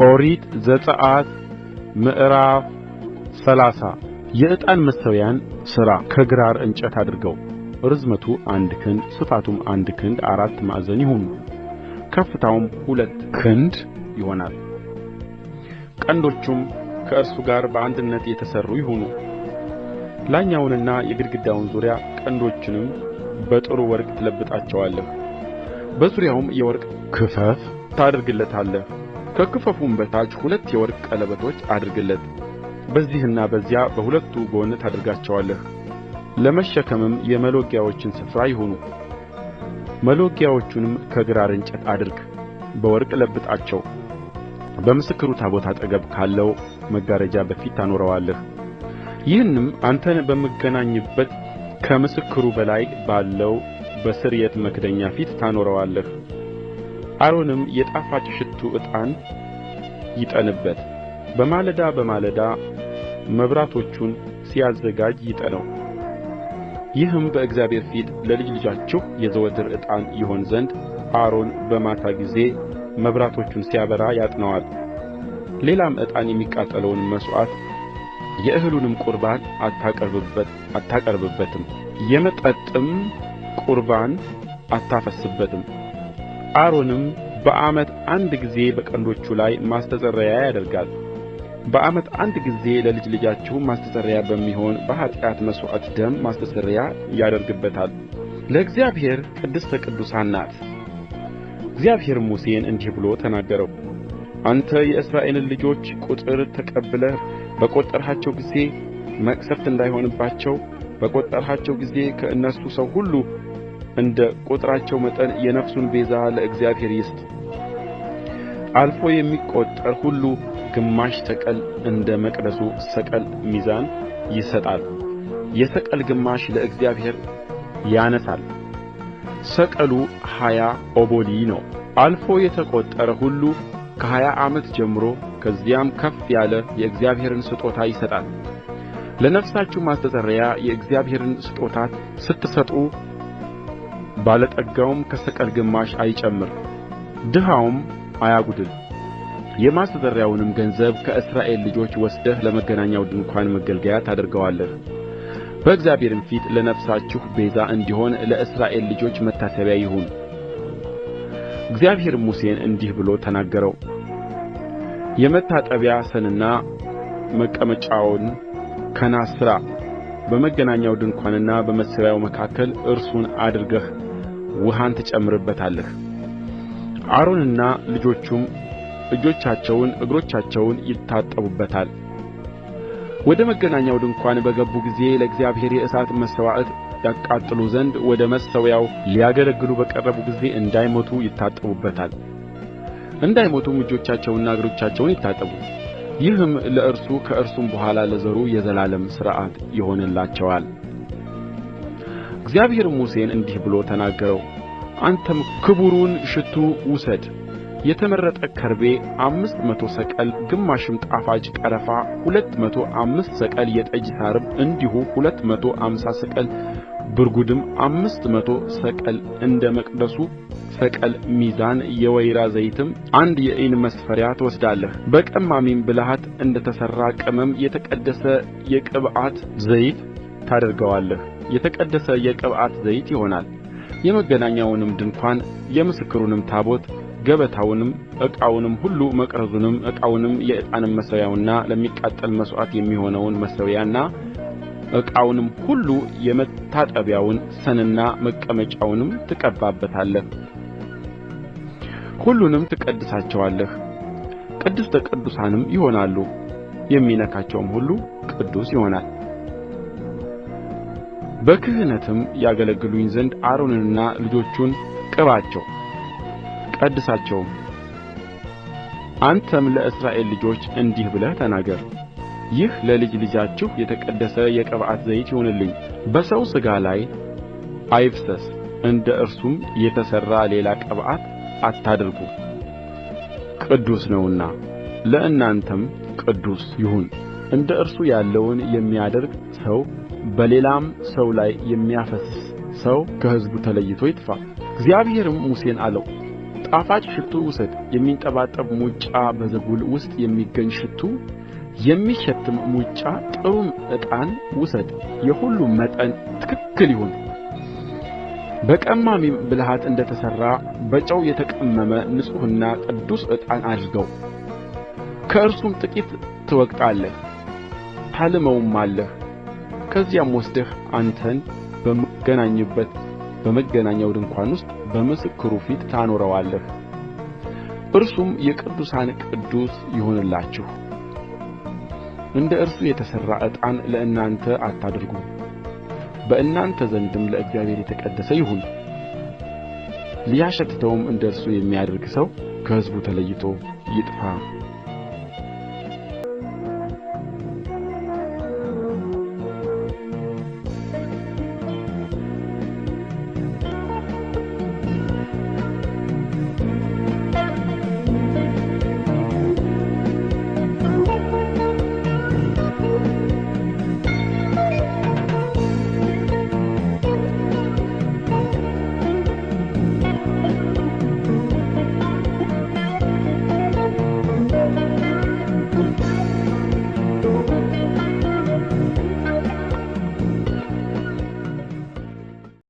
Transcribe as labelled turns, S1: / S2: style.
S1: ኦሪት ዘጽአት ምዕራፍ 30 የዕጣን መሠዊያን ሥራ ከግራር እንጨት አድርገው ርዝመቱ 1 ክንድ ስፋቱም 1 ክንድ አራት ማዕዘን ይሁን፣ ከፍታውም 2 ክንድ ይሆናል። ቀንዶቹም ከእርሱ ጋር በአንድነት የተሠሩ ይሁኑ። ላይኛውንና የግድግዳውን ዙሪያ ቀንዶቹንም በጥሩ ወርቅ ትለብጣቸዋለህ። በዙሪያውም የወርቅ ክፈፍ ታደርግለታለህ። ከክፈፉም በታች 2 የወርቅ ቀለበቶች አድርግለት። በዚህና በዚያ በሁለቱ ጎን ታደርጋቸዋለህ። ለመሸከምም የመሎጊያዎችን ስፍራ ይሁኑ። መሎጊያዎቹንም ከግራር እንጨት አድርግ፣ በወርቅ ለብጣቸው። በምስክሩ ታቦት አጠገብ ካለው መጋረጃ በፊት ታኖረዋለህ። ይህንም አንተን በምገናኝበት ከምስክሩ በላይ ባለው በስርየት መክደኛ ፊት ታኖረዋለህ። አሮንም የጣፋጭ ሽቱ ዕጣን ይጠንበት፣ በማለዳ በማለዳ መብራቶቹን ሲያዘጋጅ ይጠነው። ይህም በእግዚአብሔር ፊት ለልጅ ልጃችሁ የዘወትር ዕጣን ይሆን ዘንድ አሮን በማታ ጊዜ መብራቶቹን ሲያበራ ያጥነዋል። ሌላም ዕጣን የሚቃጠለውን መሥዋዕት የእህሉንም ቁርባን አታቀርብበትም፣ የመጠጥም ቁርባን አታፈስስበትም። አሮንም በዓመት አንድ ጊዜ በቀንዶቹ ላይ ማስተስረያ ያደርጋል። በዓመት አንድ ጊዜ ለልጅ ልጃችሁ ማስተስረያ በሚሆን በኃጢአት መሥዋዕት ደም ማስተስረያ ያደርግበታል። ለእግዚአብሔር ቅድስተ ቅዱሳን ናት። እግዚአብሔርም ሙሴን እንዲህ ብሎ ተናገረው። አንተ የእስራኤልን ልጆች ቍጥር ተቀብለህ በቈጠርሃቸው ጊዜ መቅሠፍት እንዳይሆንባቸው በቈጠርሃቸው ጊዜ ከእነርሱ ሰው ሁሉ እንደ ቍጥራቸው መጠን የነፍሱን ቤዛ ለእግዚአብሔር ይስጥ። አልፎ የሚቈጠር ሁሉ ግማሽ ሰቅል እንደ መቅደሱ ሰቅል ሚዛን ይሰጣል። የሰቅል ግማሽ ለእግዚአብሔር ያነሣል። ሰቅሉ 20 ኦቦሊ ነው። አልፎ የተቈጠረ ሁሉ ከ20 ዓመት ጀምሮ ከዚያም ከፍ ያለ የእግዚአብሔርን ስጦታ ይሰጣል። ለነፍሳችሁ ማስተስረያ የእግዚአብሔርን ስጦታ ስትሰጡ ባለጠጋውም ከሰቅል ግማሽ አይጨምር፣ ድሃውም አያጕድል። የማስተስረያውንም ገንዘብ ከእስራኤል ልጆች ወስደህ ለመገናኛው ድንኳን ማገልገያ ታደርገዋለህ። በእግዚአብሔርም ፊት ለነፍሳችሁ ቤዛ እንዲሆን ለእስራኤል ልጆች መታሰቢያ ይሁን። እግዚአብሔርም ሙሴን እንዲህ ብሎ ተናገረው። የመታጠቢያ ሰንና መቀመጫውን ከናስ ሥራ። በመገናኛው ድንኳንና በመሠዊያው መካከል እርሱን አድርገህ ውኃን ትጨምርበታለህ። አሮንና ልጆቹም እጆቻቸውን እግሮቻቸውን ይታጠቡበታል። ወደ መገናኛው ድንኳን በገቡ ጊዜ ለእግዚአብሔር የእሳት መሥዋዕት ያቃጥሉ ዘንድ ወደ መሠዊያው ሊያገለግሉ በቀረቡ ጊዜ እንዳይሞቱ ይታጠቡበታል። እንዳይሞቱም እጆቻቸውንና እግሮቻቸውን ይታጠቡ። ይህም ለእርሱ ከእርሱም በኋላ ለዘሩ የዘላለም ሥርዓት ይሆንላቸዋል። እግዚአብሔርም ሙሴን እንዲህ ብሎ ተናገረው። አንተም ክቡሩን ሽቱ ውሰድ፣ የተመረጠ ከርቤ 500 ሰቅል፣ ግማሽም ጣፋጭ ቀረፋ 205 ሰቅል፣ የጠጅ ሣርም እንዲሁ 250 ሰቅል፣ ብርጕድም 500 ሰቅል እንደ መቅደሱ ሰቅል ሚዛን፣ የወይራ ዘይትም 1 የኢን መስፈሪያ ትወስዳለህ። በቀማሚም ብልሃት እንደ ተሠራ ቅመም የተቀደሰ የቅብዓት ዘይት ታደርገዋለህ። የተቀደሰ የቅብዓት ዘይት ይሆናል። የመገናኛውንም ድንኳን የምስክሩንም ታቦት ገበታውንም ዕቃውንም ሁሉ መቅረዙንም ዕቃውንም የዕጣንም መሠዊያውንና ለሚቃጠል መሥዋዕት የሚሆነውን መሠዊያና ዕቃውንም ሁሉ የመታጠቢያውን ሰንና መቀመጫውንም ትቀባበታለህ። ሁሉንም ትቀድሳቸዋለህ፣ ቅድስተ ቅዱሳንም ይሆናሉ። የሚነካቸውም ሁሉ ቅዱስ ይሆናል። በክህነትም ያገለግሉኝ ዘንድ አሮንንና ልጆቹን ቅባቸው፣ ቀድሳቸውም። አንተም ለእስራኤል ልጆች እንዲህ ብለህ ተናገር። ይህ ለልጅ ልጃችሁ የተቀደሰ የቅብዓት ዘይት ይሁንልኝ። በሰው ሥጋ ላይ አይፍሰስ፣ እንደ እርሱም የተሠራ ሌላ ቅብዓት አታድርጉ፣ ቅዱስ ነውና ለእናንተም ቅዱስ ይሁን። እንደ እርሱ ያለውን የሚያደርግ ሰው በሌላም ሰው ላይ የሚያፈስስ ሰው ከሕዝቡ ተለይቶ ይጥፋ። እግዚአብሔርም ሙሴን አለው፣ ጣፋጭ ሽቱ ውሰድ። የሚንጠባጠብ ሙጫ በዛጎል ውስጥ የሚገኝ ሽቱ የሚሸትም ሙጫ ጥሩም ዕጣን ውሰድ። የሁሉም መጠን ትክክል ይሁን። በቀማሚም ብልሃት እንደ ተሠራ በጨው የተቀመመ ንጹሕና ቅዱስ ዕጣን አድርገው። ከእርሱም ጥቂት ትወቅጣለህ፣ ታልመውማለህ። ከዚያም ወስደህ አንተን በምገናኝበት በመገናኛው ድንኳን ውስጥ በምስክሩ ፊት ታኖረዋለህ። እርሱም የቅዱሳን ቅዱስ ይሁንላችሁ። እንደ እርሱ የተሠራ ዕጣን ለእናንተ አታድርጉ፣ በእናንተ ዘንድም ለእግዚአብሔር የተቀደሰ ይሁን። ሊያሸትተውም እንደ እርሱ የሚያደርግ ሰው ከሕዝቡ ተለይቶ ይጥፋ።